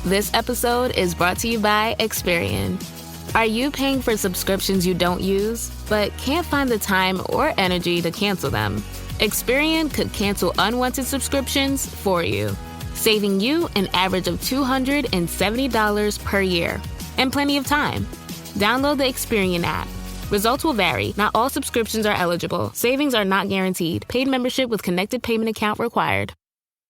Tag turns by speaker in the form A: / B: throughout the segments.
A: This episode is brought to you by Experian. Are you paying for subscriptions you don't use, but can't find the time or energy to cancel them? Experian could cancel unwanted subscriptions for you, saving you an average of $270 per year and plenty of time. Download the Experian app. Results will vary. Not all subscriptions are eligible. Savings are not guaranteed. Paid membership with connected payment account required.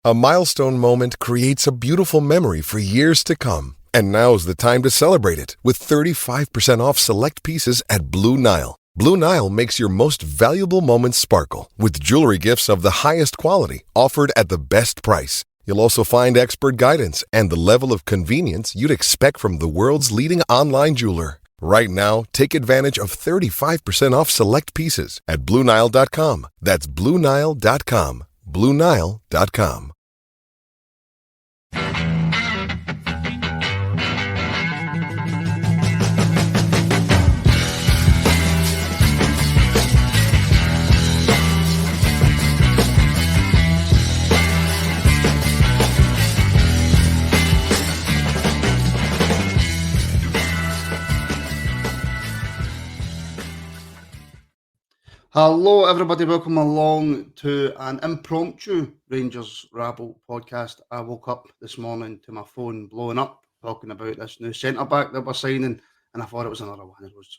B: A milestone moment creates a beautiful memory for years to come. And now's the time to celebrate it with 35% off select pieces at Blue Nile. Blue Nile makes your most valuable moments sparkle with jewelry gifts of the highest quality offered at the best price. You'll also find expert guidance and the level of convenience you'd expect from the world's leading online jeweler. Right now, take advantage of 35% off select pieces at BlueNile.com. That's BlueNile.com. BlueNile.com.
C: Hello, everybody. Welcome along to an impromptu Rangers Rabble podcast. I woke up this morning to my phone blowing up, talking about this new centre-back that we're signing, and I thought it was another one of those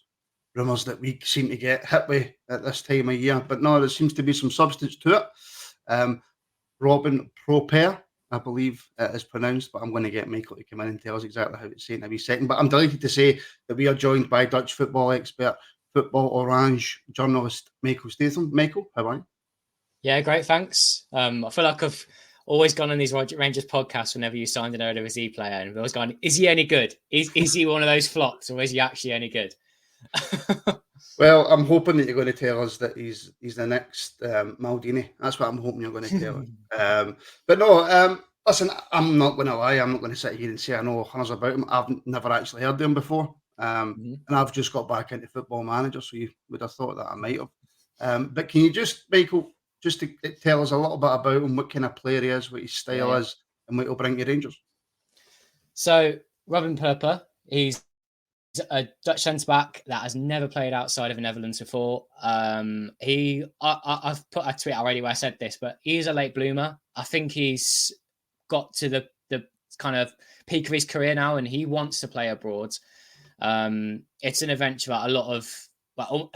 C: rumours that we seem to get hit with at this time of year. But no, there seems to be some substance to it. Robin Pröpper, I believe it is pronounced, but I'm going to get Michael to come in and tell us exactly how to say it in a wee second. But I'm delighted to say that we are joined by Dutch football expert, Football Orange journalist Michael Statham. Michael, how are you?
D: Yeah, great, thanks. I feel like I've always gone on these Rangers podcasts whenever you signed an Eredivisie player, and I've always gone, is he any good? Is he one of those flops, or is he actually any good?
C: Well, I'm hoping that you're going to tell us that he's the next Maldini. That's what I'm hoping you're going to tell us. But no, listen, I'm not going to lie. I'm not going to sit here and say I know hundreds about him. I've never actually heard of him before. And I've just got back into Football Manager, so you would have thought that I might have. But can you just, Michael, just to tell us a little bit about him, what kind of player he is, what his style is, and what he'll bring to Rangers?
D: So, Robin Pröpper, he's a Dutch centre-back that has never played outside of the Netherlands before. I've put a tweet already where I said this, but he is a late bloomer. I think he's got to the kind of peak of his career now, and he wants to play abroad. It's an adventure that a lot of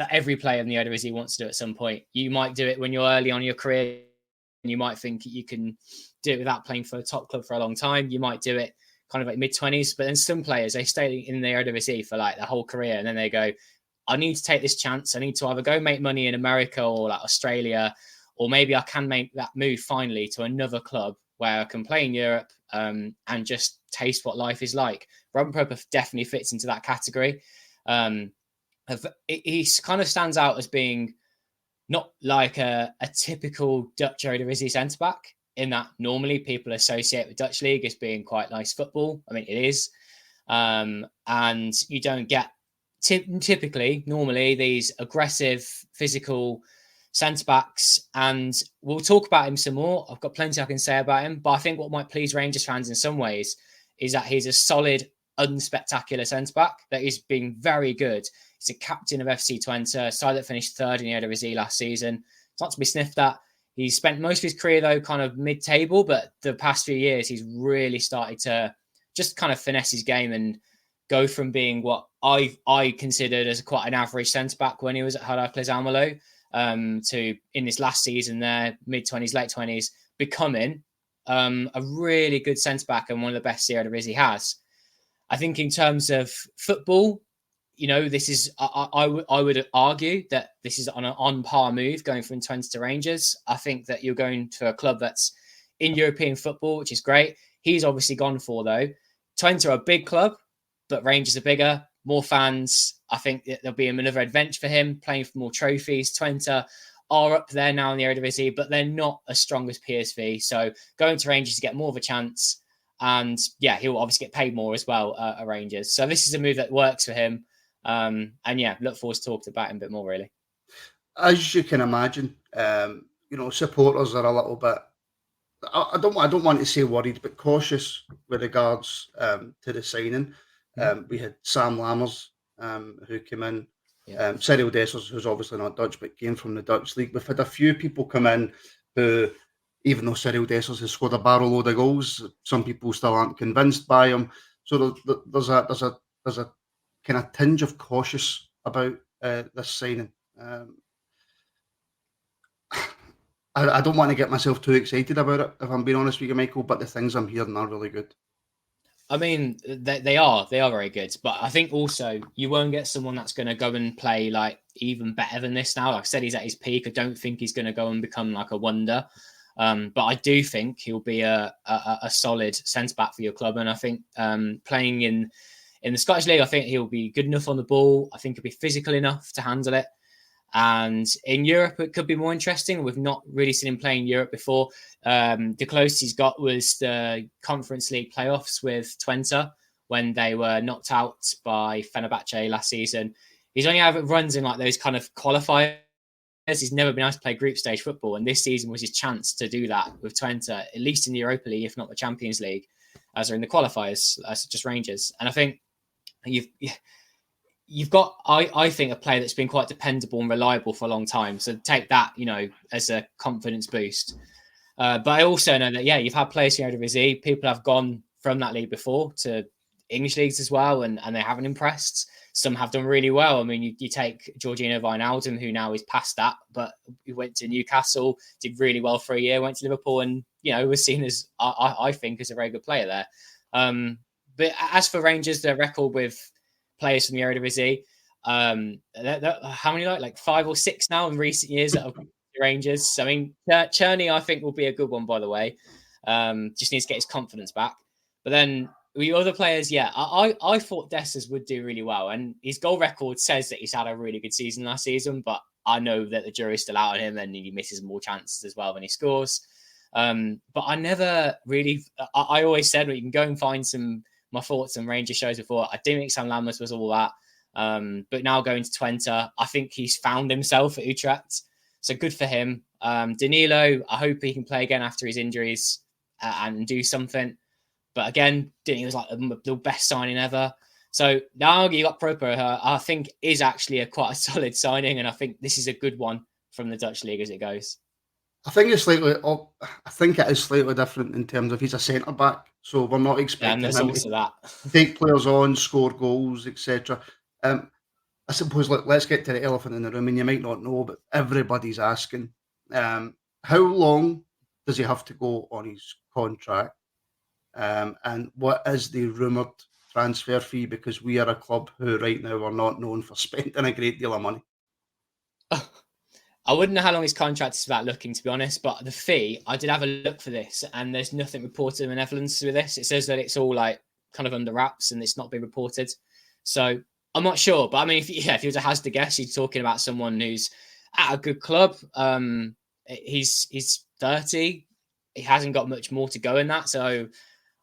D: every player in the Eredivisie wants to do at some point. You might do it when you're early on in your career, and you might think you can do it without playing for a top club for a long time. You might do it kind of like mid-20s, but then some players, they stay in the Eredivisie for like their whole career, and then they go, I need to take this chance. I need to either go make money in America or like Australia, or maybe I can make that move finally to another club where I can play in Europe and just taste what life is like. Robin Pröpper definitely fits into that category. He kind of stands out as being not like a typical Dutch Eredivisie centre-back, in that normally people associate with Dutch League as being quite nice football. I mean, it is. And you don't get normally these aggressive, physical centre-backs, and we'll talk about him some more. I've got plenty I can say about him, but I think what might please Rangers fans in some ways is that he's a solid, unspectacular centre-back that is being very good. He's a captain of FC Twente, a side that finished third in the Eredivisie last season. It's not to be sniffed at. He's spent most of his career, though, kind of mid-table, but the past few years, he's really started to just kind of finesse his game and go from being what I considered as quite an average centre-back when he was at Heracles Almelo, to, in this last season there, mid-20s, late 20s, becoming a really good centre-back and one of the best the Eredivisie has. I think in terms of football, you know, this is, I would argue that this is on an on-par move going from Twente to Rangers. I think that you're going to a club that's in European football, which is great. He's obviously gone for, though. Twente are a big club, but Rangers are bigger, more fans. I think that there'll be another adventure for him, playing for more trophies. Twente are up there now in the Eredivisie, but they're not as strong as PSV. So going to Rangers to get more of a chance. And yeah, he'll obviously get paid more as well at Rangers. So this is a move that works for him. And yeah, look forward to talking about him a bit more, really.
C: As you can imagine, you know, supporters are a little bit, I don't want to say worried, but cautious with regards to the signing. We had Sam Lammers, who came in. Cyril Dessers, who's obviously not Dutch, but came from the Dutch league. We've had a few people come in who, even though Cyril Dessers has scored a barrel load of goals, some people still aren't convinced by him. So there's a kind of tinge of cautious about this signing. I don't want to get myself too excited about it, if I'm being honest with you, Michael, but the things I'm hearing are really good.
D: I mean, they are very good, but I think also you won't get someone that's going to go and play like even better than this now. Like I said, he's at his peak. I don't think he's going to go and become like a wonder, but I do think he'll be a solid centre back for your club. And I think playing in the Scottish League, I think he'll be good enough on the ball. I think he'll be physical enough to handle it. And in Europe, it could be more interesting. We've not really seen him play in Europe before. The closest he's got was the Conference League playoffs with Twente when they were knocked out by Fenerbahce last season. He's only had runs in like those kind of qualifiers. He's never been able to play group stage football. And this season was his chance to do that with Twente, at least in the Europa League, if not the Champions League, as are in the qualifiers, such as Rangers. And I think you've got, I think, a player that's been quite dependable and reliable for a long time. So take that, as a confidence boost. But I also know that, you've had players from Eredivisie. People have gone from that league before to English leagues as well, and they haven't impressed. Some have done really well. I mean, you take Georgino Wijnaldum, who now is past that, but he went to Newcastle, did really well for a year, went to Liverpool, and, was seen as, I think, as a very good player there. But as for Rangers, their record with players from the Eredivisie, how many, like 5 or 6 now in recent years that have the Rangers? I mean, Cherney, I think, will be a good one, by the way. Just needs to get his confidence back. But then the other players, I thought Dessers would do really well. And his goal record says that he's had a really good season last season, but I know that the jury's still out on him and he misses more chances as well when he scores. But I never really, I always said, well, you can go and find my thoughts on Ranger shows before. I didn't think Sam Lammers was all that. But now going to Twente, I think he's found himself at Utrecht. So good for him. Danilo, I hope he can play again after his injuries and do something. But again, he was like the best signing ever. So now you got Prpper, I think is actually quite a solid signing. And I think this is a good one from the Dutch league as it goes.
C: I think it is slightly different in terms of he's a centre back, so we're not expecting him to take players on, score goals, etc. I suppose let's get to the elephant in the room, and you might not know, but everybody's asking, how long does he have to go on his contract, and what is the rumoured transfer fee? Because we are a club who right now are not known for spending a great deal of money.
D: I wouldn't know how long his contract is about looking, to be honest, but the fee, I did have a look for this, and there's nothing reported in the Netherlands with this. It says that it's all like kind of under wraps and it's not been reported. So I'm not sure, but I mean, if you were to hazard a guess, you're talking about someone who's at a good club. He's 30. He hasn't got much more to go in that. So,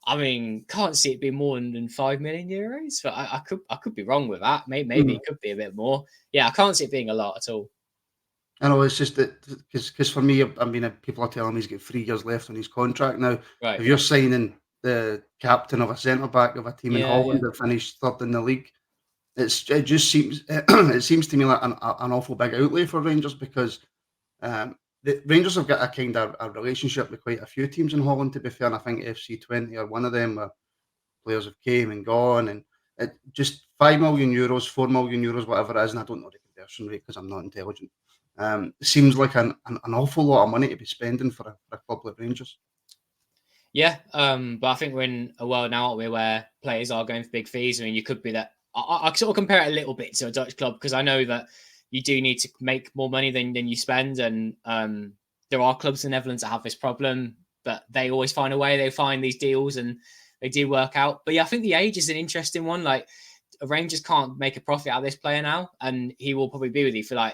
D: I mean, can't see it being more than 5 million euros, but I could be wrong with that. Maybe it could be a bit more. Yeah, I can't see it being a lot at all.
C: I know, it's just that because for me, I mean, people are telling me he's got 3 years left on his contract now. Right. If you're signing the captain of a centre back of a team in Holland that finished third in the league, it just seems it seems to me like an awful big outlay for Rangers, because the Rangers have got a kind of a relationship with quite a few teams in Holland, to be fair, and I think FC Twente are one of them, where players have came and gone, and it just €5 million, 4 million euros, whatever it is, and I don't know the conversion rate because I'm not intelligent. Seems like an awful lot of money to be spending for a club like Rangers.
D: Yeah, but I think we're in a world now, aren't we, where players are going for big fees. I mean, you could be that. I sort of compare it a little bit to a Dutch club, because I know that you do need to make more money than you spend, and there are clubs in the Netherlands that have this problem, but they always find a way. They find these deals and they do work out. But yeah, I think the age is an interesting one. Like, Rangers can't make a profit out of this player now, and he will probably be with you for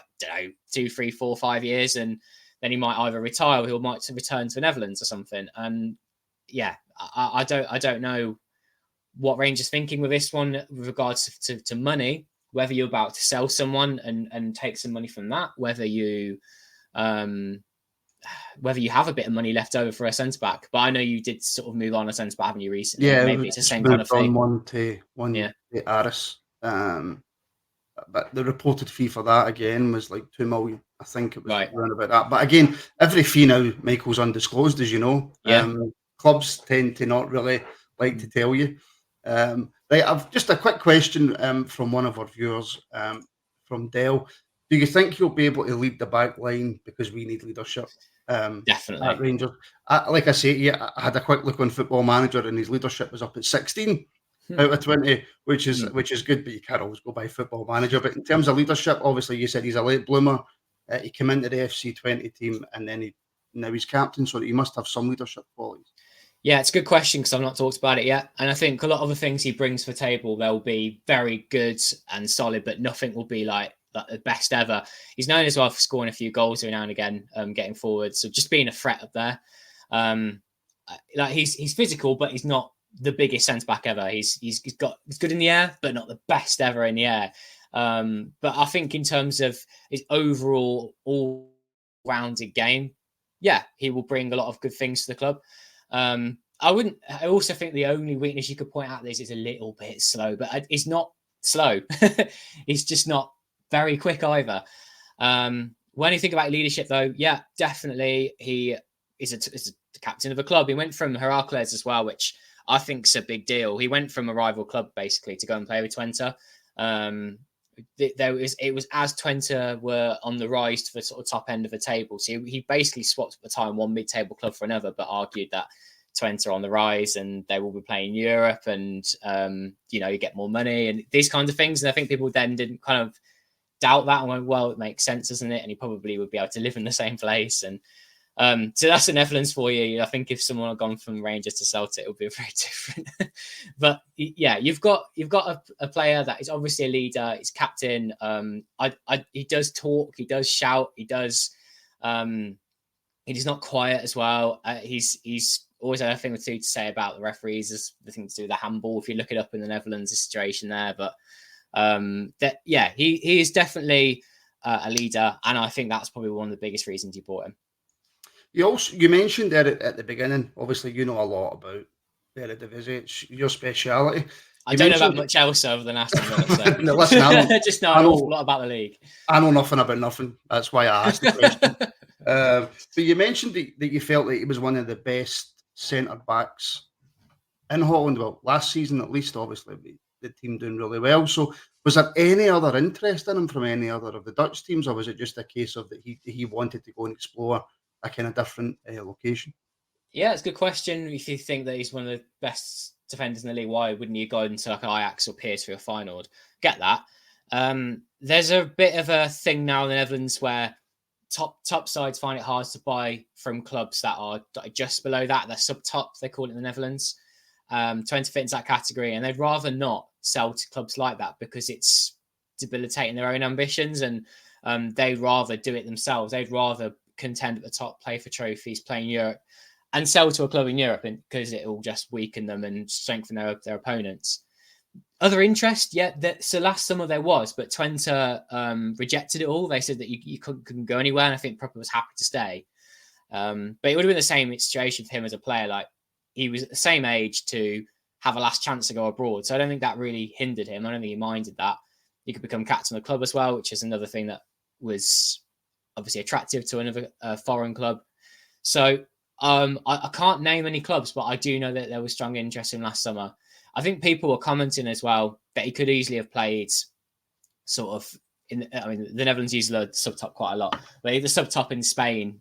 D: 2, 3, 4, 5 years, and then he might either retire or he might return to the Netherlands or something. And yeah, I don't know what Rangers thinking with this one with regards to money, whether you're about to sell someone and take some money from that, whether you whether you have a bit of money left over for a centre back. But I know you did sort of move on a centre back, haven't you, recently?
C: Yeah,
D: Maybe
C: we
D: it's the
C: just
D: same kind of
C: moved on
D: thing.
C: one to Aris. But the reported fee for that again was like 2 million. I think it was around about that. But again, every fee now, Michael's undisclosed, as you know.
D: Yeah.
C: Clubs tend to not really like to tell you. Right, I've just a quick question from one of our viewers, from Dell. Do you think you'll be able to lead the back line because we need leadership?
D: Definitely.
C: At Rangers. Like I say, yeah, I had a quick look on Football Manager, and his leadership was up at 16 out of 20, which is good, but you can't always go by Football Manager. But in terms of leadership, obviously you said he's a late bloomer. He came into the FC20 team, and then now he's captain, so he must have some leadership qualities.
D: Yeah, it's a good question because I've not talked about it yet. And I think a lot of the things he brings to the table, they'll be very good and solid, but nothing will be like the best ever. He's known as well for scoring a few goals every now and again, getting forward. So just being a threat up there. Like he's physical, but he's not the biggest centre back ever. He's good in the air, but not the best ever in the air. But I think in terms of his overall all-rounded game, yeah, he will bring a lot of good things to the club. I also think the only weakness you could point out is a little bit slow, but he's not slow. He's just not very quick either. When you think about leadership, though, yeah, definitely he is a captain of a club. He went from Heracles as well, which I think is a big deal. He went from a rival club basically to go and play with Twente. It was as Twente were on the rise to the sort of top end of the table. So he basically swapped at the time one mid-table club for another, but argued that Twente are on the rise and they will be playing Europe, and you get more money and these kinds of things. And I think people then didn't kind of doubt that and went, well, it makes sense, doesn't it? And he probably would be able to live in the same place. And so that's the Netherlands for you. I think if someone had gone from Rangers to Celtic, it would be very different. But yeah, you've got a player that is obviously a leader. He's captain. He does talk. He does shout. He does. He's not quiet as well. He's always had a thing or two to say about the referees. There's the thing to do with the handball. If you look it up in the Netherlands, the situation there. But he is definitely a leader, and I think that's probably one of the biggest reasons you bought him.
C: You mentioned there at the beginning, obviously you know a lot about the Eredivisie. It's your speciality.
D: I don't know about much else other than Aston Villa. So.
C: No, listen, I
D: just know an awful lot about the league.
C: I know nothing about nothing. That's why I asked the question. But you mentioned that you felt that he was one of the best centre-backs in Holland. Well, last season at least, obviously, the team doing really well. So was there any other interest in him from any other of the Dutch teams, or was it just a case of that he wanted to go and explore a kind of different location?
D: Yeah, it's a good question. If you think that he's one of the best defenders in the league, why wouldn't you go into like Ajax or PSV or Feyenoord? Get that. There's a bit of a thing now in the Netherlands where top sides find it hard to buy from clubs that are just below that. They're sub-top, they call it in the Netherlands. Twente fit into that category, and they'd rather not sell to clubs like that because it's debilitating their own ambitions, and they'd rather do it themselves. They'd rather contend at the top, play for trophies, play in Europe, and sell to a club in Europe because it will just weaken them and strengthen their opponents. Other interest, yeah. So last summer there was, but Twente rejected it all. They said that you couldn't go anywhere, and I think Prpper was happy to stay. But it would have been the same situation for him as a player. Like he was at the same age to have a last chance to go abroad. So I don't think that really hindered him. I don't think he minded that. He could become captain of the club as well, which is another thing that was obviously attractive to another foreign club. So I can't name any clubs, but I do know that there was strong interest in last summer. I think people were commenting as well that he could easily have played sort of the Netherlands use the sub-top quite a lot, but either sub-top in Spain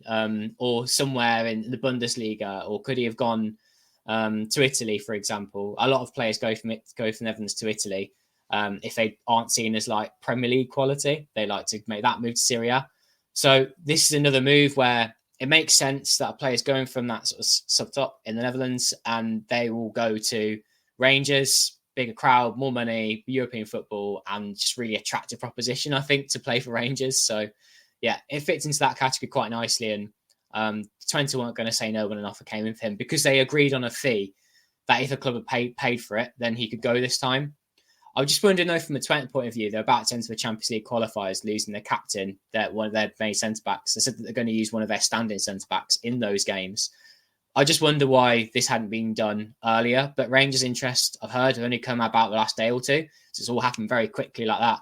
D: or somewhere in the Bundesliga, or could he have gone to Italy, for example? A lot of players go from Netherlands to Italy if they aren't seen as like Premier League quality. They like to make that move to Syria. So this is another move where it makes sense that a player's going from that sort of sub-top in the Netherlands and they will go to Rangers, bigger crowd, more money, European football, and just really attractive proposition, I think, to play for Rangers. So, yeah, it fits into that category quite nicely. And Twente weren't going to say no when an offer came in for him because they agreed on a fee that if a club had paid for it, then he could go this time. I was just wondering though, from a Twente point of view, they're about to enter the Champions League qualifiers, losing their captain, one of their main centre backs. They said that they're going to use one of their standing centre backs in those games. I just wonder why this hadn't been done earlier. But Rangers' interest, I've heard, have only come about the last day or two, so it's all happened very quickly like that.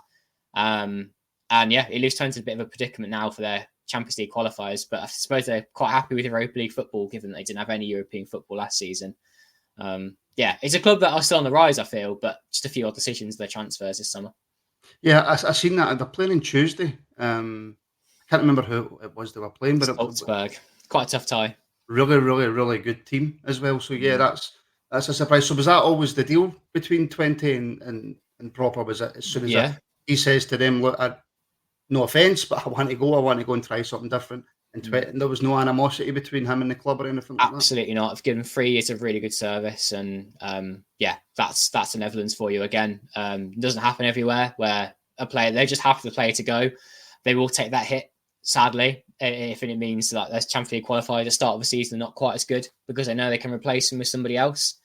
D: And yeah, it leaves Twente a bit of a predicament now for their Champions League qualifiers. But I suppose they're quite happy with Europa League football, given that they didn't have any European football last season. Yeah, it's a club that are still on the rise, I feel, but just a few odd decisions, their transfers this summer.
C: Yeah, I seen that. They're playing on Tuesday. I can't remember who it was they were playing, but
D: Salzburg. Quite a tough tie.
C: Really, really, really good team as well. So yeah, that's a surprise. So was that always the deal between Twente and Prpper? Was it as soon as he says to them, look, no offence, but I want to go and try something different. And there was no animosity between him and the club or anything like that?
D: Absolutely not. I've given 3 years of really good service. And that's the Netherlands for you again. It doesn't happen everywhere where a player, they're just happy for the player to go. They will take that hit, sadly, if it means that there's Champions League qualifiers at the start of the season not quite as good, because they know they can replace him with somebody else.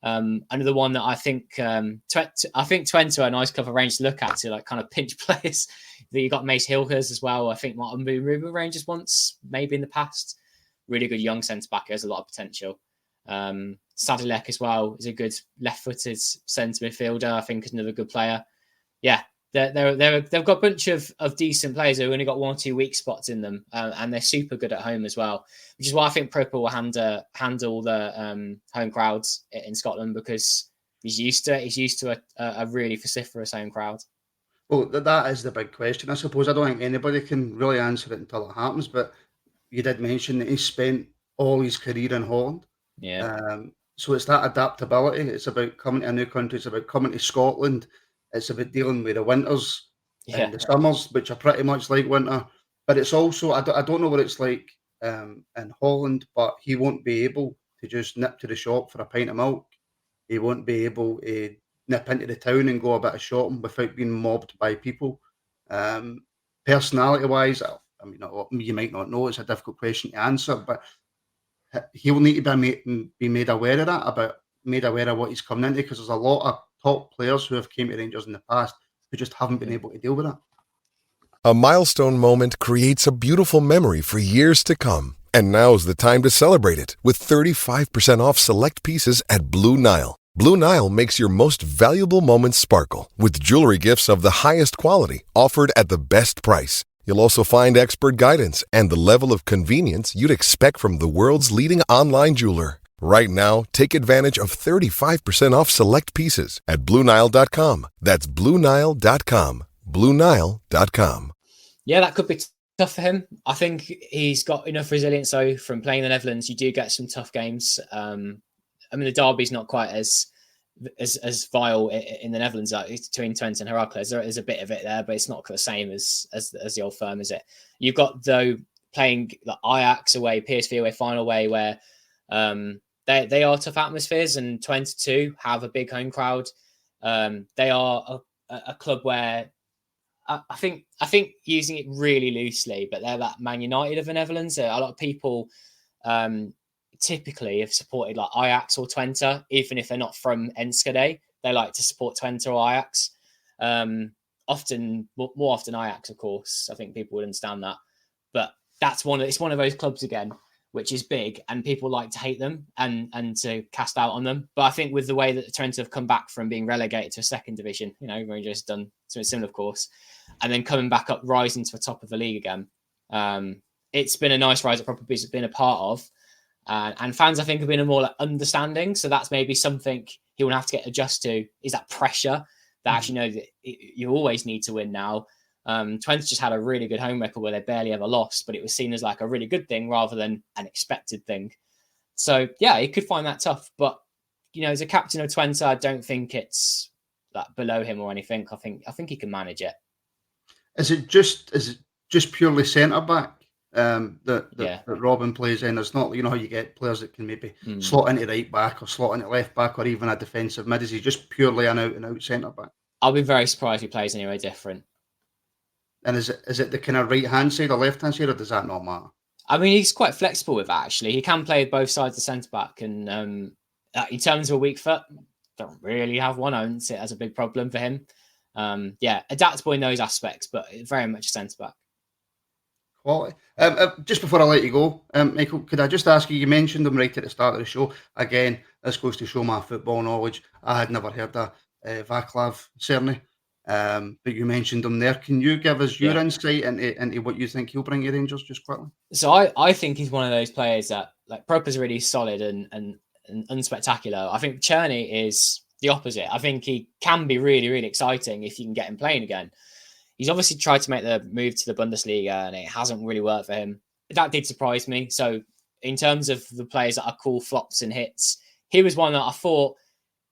D: Another one that I think Twente are a nice club for Rangers to look at to like kind of pinch players. That you got Mace Hilgers as well. I think Martin Ruben Rangers once, maybe in the past. Really good young centre back. Has a lot of potential. Sadilek as well is a good left-footed centre midfielder. I think is another good player. Yeah, they've got a bunch of decent players who only got 1 or 2 weak spots in them, and they're super good at home as well. Which is why I think Prpper will handle the home crowds in Scotland, because he's used to it. He's used to a really vociferous home crowd.
C: Well, that is the big question. I suppose I don't think anybody can really answer it until it happens. But you did mention that he spent all his career in Holland.
D: Yeah.
C: So it's that adaptability. It's about coming to a new country. It's about coming to Scotland. It's about dealing with the winters and the summers, which are pretty much like winter. But it's also, I don't know what it's like in Holland, but he won't be able to just nip to the shop for a pint of milk. He won't be able to nip into the town and go a bit of shopping without being mobbed by people. Personality-wise, I mean, you might not know. It's a difficult question to answer, but he will need to be made aware of that, made aware of what he's coming into, because there's a lot of top players who have came to Rangers in the past who just haven't been able to deal with it.
B: A milestone moment creates a beautiful memory for years to come. And now's the time to celebrate it with 35% off select pieces at Blue Nile. Blue Nile makes your most valuable moments sparkle with jewelry gifts of the highest quality offered at the best price. You'll also find expert guidance and the level of convenience you'd expect from the world's leading online jeweler. Right now, take advantage of 35% off select pieces at BlueNile.com. That's BlueNile.com. BlueNile.com.
D: Yeah, that could be tough for him. I think he's got enough resilience, though, from playing the Netherlands. You do get some tough games. I mean, the derby's not quite as vile in the Netherlands between Twente and Heracles. There is a bit of it there, but it's not the same as the old firm, is it? You've got, though, playing like Ajax away, PSV away, final way, where they are tough atmospheres, and Twente too have a big home crowd. They are a club where I think using it really loosely, but they're that Man United of the Netherlands. A lot of people typically have supported like Ajax or Twente, even if they're not from Enschede. They like to support Twente or Ajax. More often Ajax, of course. I think people would understand that. But it's one of those clubs again, which is big, and people like to hate them and to cast out on them. But I think with the way that the Twente have come back from being relegated to a second division, Rangers done something similar, of course, and then coming back up, rising to the top of the league again. It's been a nice rise that Prpper has been a part of. And fans, I think, have been more like understanding. So that's maybe something he will have to get adjusted to, is that pressure that actually know that you always need to win now. Twente just had a really good home record where they barely ever lost, but it was seen as like a really good thing rather than an expected thing. So yeah, he could find that tough. But, as a captain of Twente, I don't think it's like below him or anything. I think he can manage it.
C: Is it just purely centre back? That Robin plays in. It's not, how you get players that can maybe slot into right back or slot into left back or even a defensive mid. Is he just purely an out and out centre back?
D: I'll be very surprised if he plays anywhere different.
C: And is it the kind of right hand side or left hand side, or does that not matter?
D: I mean, he's quite flexible with that, actually. He can play both sides of centre back, and in terms of a weak foot, don't really have one. I wouldn't see it as a big problem for him. Adaptable in those aspects, but very much a centre back.
C: Quality. Just before I let you go, Michael, could I just ask you? You mentioned him right at the start of the show. Again, this goes to show my football knowledge. I had never heard of Vaclav Cerny, but you mentioned him there. Can you give us your insight into what you think he'll bring to Rangers, just quickly?
D: So I think he's one of those players that, like, Prpper's really solid and unspectacular. I think Cerny is the opposite. I think he can be really, really exciting if you can get him playing again. He's obviously tried to make the move to the Bundesliga and it hasn't really worked for him. That did surprise me. So in terms of the players that are cool flops and hits, he was one that I thought,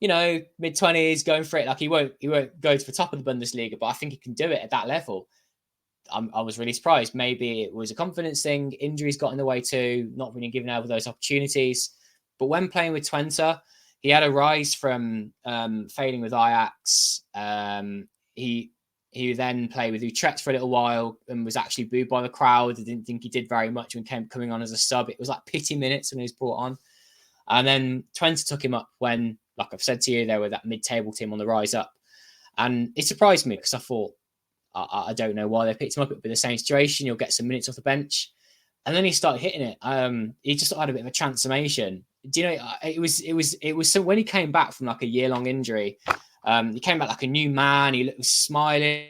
D: mid-20s, going for it. Like, he won't go to the top of the Bundesliga, but I think he can do it at that level. I was really surprised. Maybe it was a confidence thing. Injuries got in the way too, not really giving over those opportunities. But when playing with Twente, he had a rise from failing with Ajax. He then played with Utrecht for a little while and was actually booed by the crowd. I didn't think he did very much when coming on as a sub. It was like pity minutes when he was brought on. And then Twente took him up when, like I've said to you, they were that mid-table team on the rise up. And it surprised me because I thought, I don't know why they picked him up. It would be the same situation. You'll get some minutes off the bench. And then he started hitting it. He just had a bit of a transformation. Do you know, it was so when he came back from like a year-long injury, he came back like a new man. He looked smiling.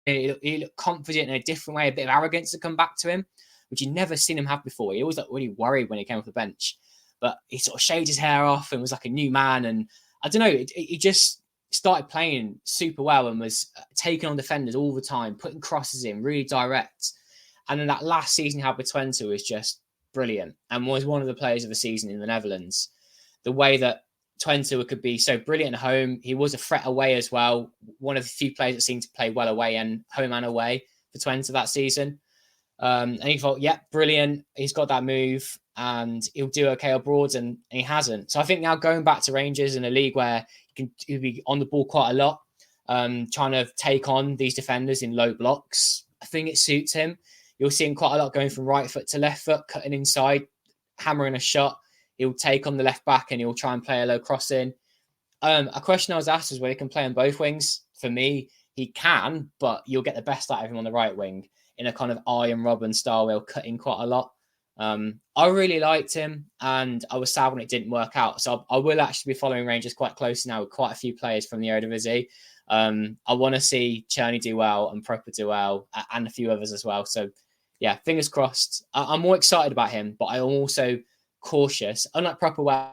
D: He looked confident in a different way. A bit of arrogance had come back to him, which you'd never seen him have before. He always looked really worried when he came off the bench. But he sort of shaved his hair off and was like a new man. And I don't know, he just started playing super well and was taking on defenders all the time, putting crosses in, really direct. And then that last season he had with Twente was just brilliant and was one of the players of the season in the Netherlands. The way that Twente could be so brilliant at home. He was a threat away as well. One of the few players that seemed to play well away and home and away for Twente that season. And he thought, brilliant. He's got that move and he'll do okay abroad, and he hasn't. So I think now going back to Rangers in a league where he'll be on the ball quite a lot, trying to take on these defenders in low blocks, I think it suits him. You'll see him quite a lot going from right foot to left foot, cutting inside, hammering a shot. He'll take on the left back and he'll try and play a low cross in. A question I was asked is whether he can play on both wings. For me, he can, but you'll get the best out of him on the right wing in a kind of and Robin style where he'll cut in quite a lot. I really liked him and I was sad when it didn't work out. So I will actually be following Rangers quite closely now with quite a few players from the Eredivisie. I want to see Cerny do well and Prpper do well and a few others as well. So yeah, fingers crossed. I'm more excited about him, but I'm also cautious. Unlike Prpper, where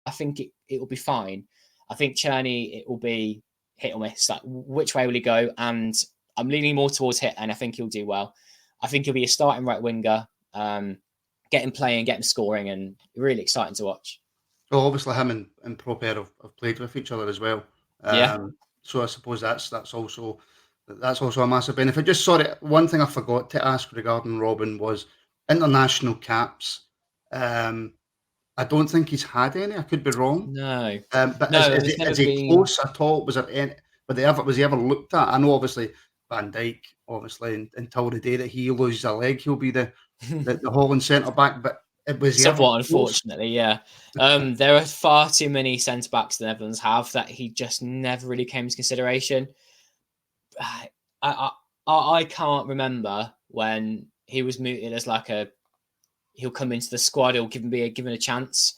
D: I think it will be fine. I think Cerny, it will be hit or miss. Like, which way will he go? And I'm leaning more towards hit, and I think he'll do well. I think he'll be a starting right winger, get him playing, get him scoring, and really exciting to watch.
C: So obviously him and Prpper have played with each other as well. So I suppose that's also a massive benefit. Just sorry, one thing I forgot to ask regarding Robin was international caps. I don't think he's had any. I could be wrong.
D: No.
C: But is he close at all? Was he ever looked at? I know obviously Van Dijk, obviously until the day that he loses a leg, he'll be the Holland centre back. But it was
D: somewhat unfortunately, yeah. There are far too many centre backs the Netherlands have that he just never really came into consideration. I can't remember when he was mooted as like he'll come into the squad, he'll be given a chance.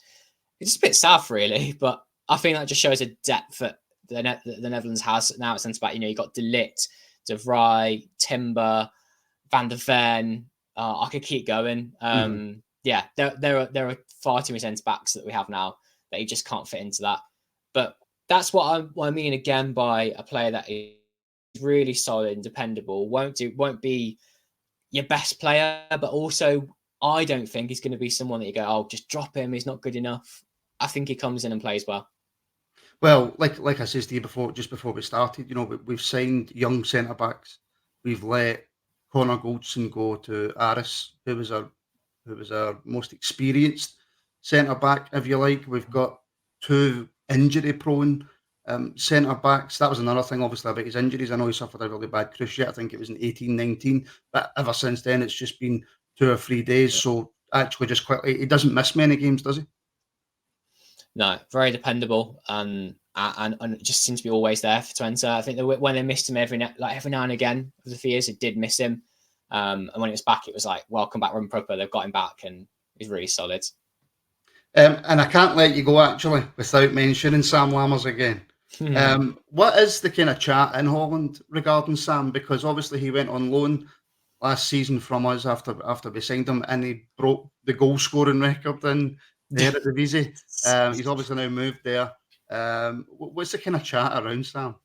D: It's a bit sad, really, but I think that just shows a depth that the Netherlands has now at centre back. You got De Ligt, De Vrij, Timber, Van der Ven. I could keep going. Yeah, there are far too many centre backs that we have now that he just can't fit into that. But that's what I mean again by a player that is really solid and dependable. Won't be your best player, but also I don't think he's going to be someone that you go, oh, just drop him, he's not good enough. I think he comes in and plays well.
C: Well, like I said to you before we started, we've signed young centre backs. We've let Connor Goldson go to Aris, who was our most experienced centre back, if you like. We've got two injury prone centre backs. That was another thing, obviously, about his injuries. I know he suffered a really bad cruciate. I think it was in 18-19, but ever since then, it's just been 2 or 3 days. So actually, just quickly, he doesn't miss many games, does he?
D: No, very dependable. And and just seems to be always there for Twente. I think that when they missed him every now and again for the few years, it did miss him. And when it was back, it was like, welcome back, Robin Pröpper. They've got him back, and he's really solid.
C: And I can't let you go, actually, without mentioning Sam Lammers again. What is the kind of chat in Holland regarding Sam? Because obviously he went on loan last season from us after we signed him, and he broke the goal scoring record in the Eredivisie. He's obviously now moved there. What's the kind of chat around Sam?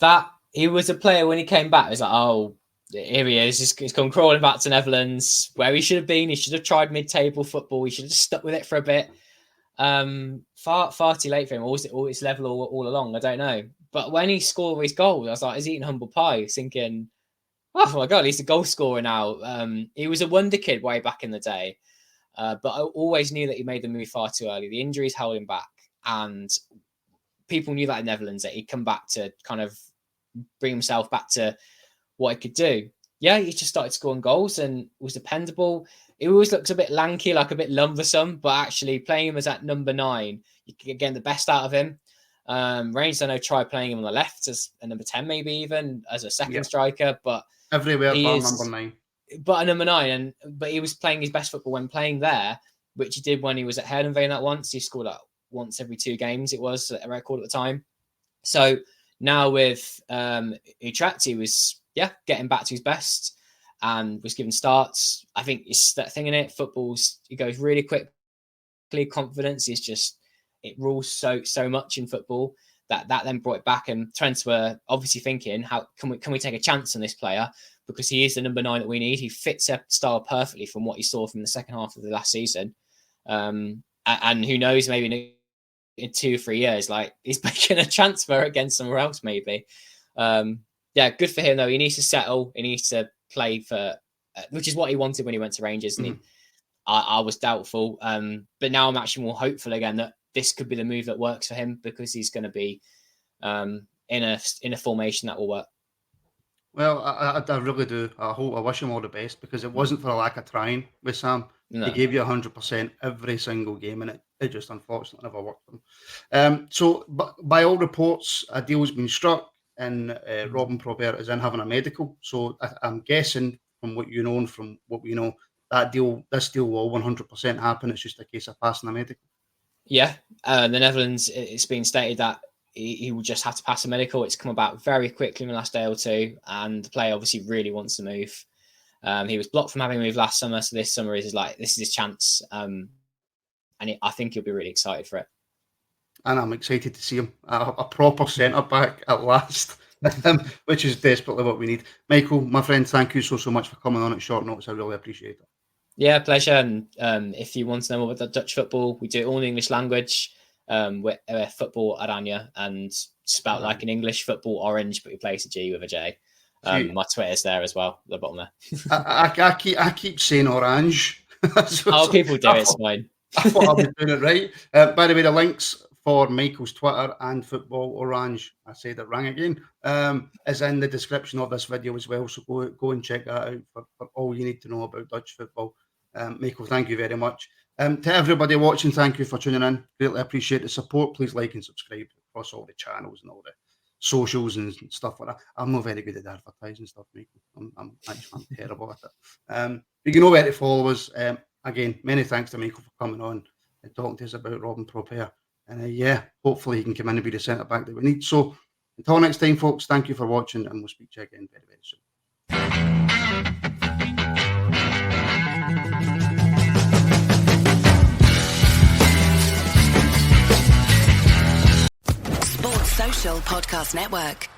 D: That he was a player when he came back. It was like, oh, here he is. He's come crawling back to Netherlands, where he should have been. He should have tried mid-table football. He should have stuck with it for a bit. Far too late for him. Or it's level all along. I don't know. But when he scored his goals, I was like, he's eating humble pie, thinking, oh my God, he's a goal scorer now. He was a wonder kid way back in the day. But I always knew that he made the move far too early. The injuries held him back. And people knew that in Netherlands, that he'd come back to kind of bring himself back to what he could do. Yeah, he just started scoring goals and was dependable. He always looks a bit lanky, like a bit lumbersome, but actually playing him as that number 9, you can get the best out of him. Rangers, I know, tried playing him on the left as a number 10, maybe even as a second striker, but
C: everywhere but number 9.
D: But a number 9, but he was playing his best football when playing there, which he did when he was at Heerenveen that once. He scored once every 2 games, it was a record at the time. So now with Utrecht, he was getting back to his best and was given starts. I think it's that thing in it. It goes really quickly. Confidence is just, it rules so much in football that then brought it back. And Trent were obviously thinking, how can we take a chance on this player, because he is the number 9 that we need. He fits our style perfectly from what you saw from the second half of the last season. And who knows, maybe in 2 or 3 years, like, he's making a transfer against somewhere else, maybe. Good for him though. He needs to settle. He needs to play for, which is what he wanted when he went to Rangers. And I was doubtful, but now I'm actually more hopeful again that this could be the move that works for him, because he's going to be in a formation that will work.
C: Well, I really do. I wish him all the best, because it wasn't for a lack of trying with Sam. No. He gave you 100% every single game, and it just unfortunately never worked for him. So, by all reports, a deal's been struck, and Robin Pröpper is in having a medical. So I'm guessing, from what you know and from what we know, this deal will 100% happen. It's just a case of passing a medical. Yeah,
D: the Netherlands, it's been stated that he will just have to pass a medical. It's come about very quickly in the last day or two, and the player obviously really wants to move. He was blocked from having moved last summer, so this summer this is his chance, and I think he'll be really excited for it.
C: And I'm excited to see him, a proper centre-back at last, which is desperately what we need. Michael, my friend, thank you so much for coming on at short notice. I really appreciate it.
D: Yeah, pleasure. And if you want to know more about the Dutch football, we do it all in English language, with football Oranje, and spelt like an English football orange, but you place a G with a J. My Twitter's there as well, at the bottom there.
C: I keep saying orange.
D: People do it, it's fine.
C: I thought I was doing it right. By the way, the links for Michael's Twitter and Football Orange, I said it wrong again, is in the description of this video as well. So go and check that out for all you need to know about Dutch football. Michael, thank you very much. To everybody watching, thank you for tuning in. Greatly appreciate the support. Please like and subscribe across all the channels and all the socials and stuff like that. I'm not very good at advertising stuff, Michael. I'm terrible at it. But you know where to follow us. Again, many thanks to Michael for coming on and talking to us about Robin Pröpper. And hopefully he can come in and be the centre back that we need. So until next time, folks, thank you for watching, and we'll speak to you again very, very soon.
E: Sports Social Podcast Network.